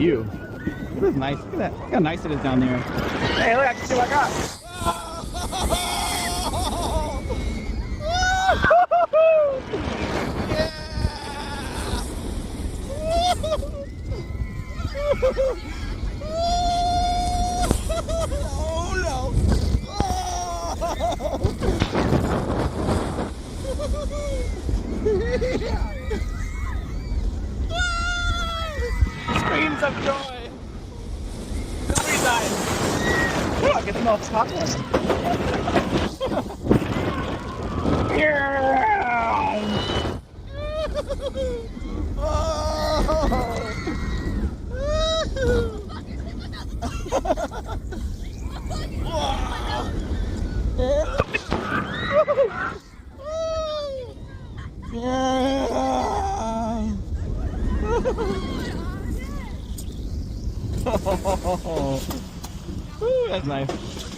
view. This is nice. Look at that. Look how nice it is down there. Hey, look, I can see what I got. Oh no! Screams of joy! Every time! Oh, I can smell chocolate! Ooh, that's nice.